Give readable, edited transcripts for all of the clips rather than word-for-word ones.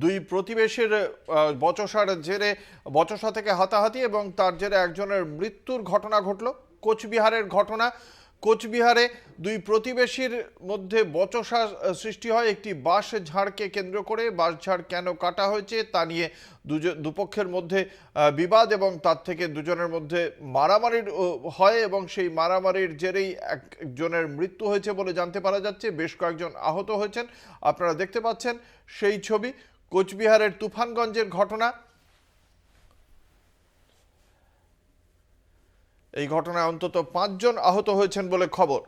দুই প্রতিবেশীর বচসার জেরে বচসা থেকে হাতাহাতি এবং তার জেরে একজনের মৃত্যুর ঘটনা ঘটল। কোচবিহারের ঘটনা। কোচবিহারে দুই প্রতিবেশীর মধ্যে বচসা সৃষ্টি হয় একটি বাঁশ ঝাড়কে কেন্দ্র করে। বাঁশঝাড় কেন কাটা হয়েছে তা নিয়ে দুপক্ষের মধ্যে বিবাদ এবং তার থেকে দুজনের মধ্যে মারামারির হয় এবং সেই মারামারির জেরেই একজনের মৃত্যু হয়েছে বলে জানতে পারা যাচ্ছে। বেশ কয়েকজন আহত হয়েছেন। আপনারা দেখতে পাচ্ছেন সেই ছবি। কোচবিহারের তুফানগঞ্জের ঘটনা। এই ঘটনায় অন্তত 5 জন আহত হয়েছেন বলে খবর।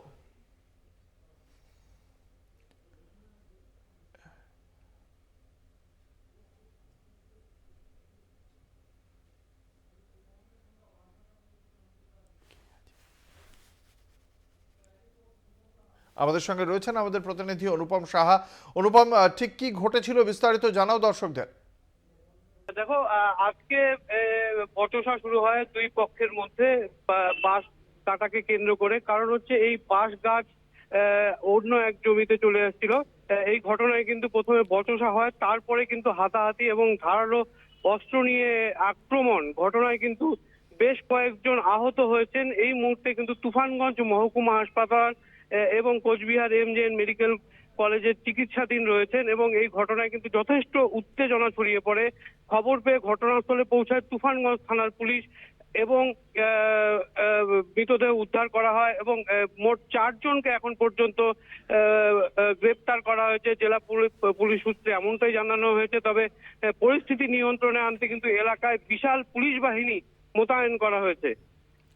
আমাদের সঙ্গে রয়েছেন আমাদের প্রতিনিধি অনুপম সাহা। অনুপম, ঠিক কি ঘটেছিল বিস্তারিত জানাও দর্শকদের। দেখো, আজকে বচসা শুরু হয় দুই পক্ষের মধ্যে বাঁশ কাটাকে কেন্দ্র করে। কারণ হচ্ছে এই বাঁশ গাছ অন্য এক জমিতে চলে আসছিল। এই ঘটনায় কিন্তু প্রথমে বচসা হয়, তারপরে কিন্তু হাতাহাতি এবং ধারালো অস্ত্র নিয়ে আক্রমণ ঘটনায় কিন্তু বেশ কয়েকজন আহত হয়েছেন। এই মুহূর্তে কিন্তু তুফানগঞ্জ মহকুমা হাসপাতাল এবং কোচবিহার এমজেএন মেডিকেল কলেজের চিকিৎসাধীন রয়েছেন এবং এই ঘটনায় কিন্তু যথেষ্ট উত্তেজনা ছড়িয়ে পড়ে। খবর পেয়ে ঘটনাস্থলে পৌঁছায় তুফানগঞ্জ থানার পুলিশ এবং মৃতদেহ উদ্ধার করা হয় এবং মোট 4 জনকে এখন পর্যন্ত গ্রেপ্তার করা হয়েছে। জেলা পুলিশ সূত্রে এমনটাই জানানো হয়েছে। তবে পরিস্থিতি নিয়ন্ত্রণে আনতে কিন্তু এলাকায় বিশাল পুলিশ বাহিনী মোতায়েন করা হয়েছে।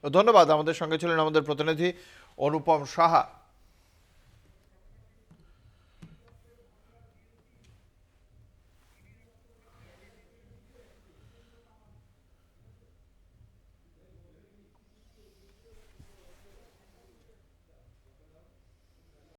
ধন্যবাদ। আমাদের সঙ্গে ছিলেন আমাদের প্রতিনিধি অনুপম সাহা।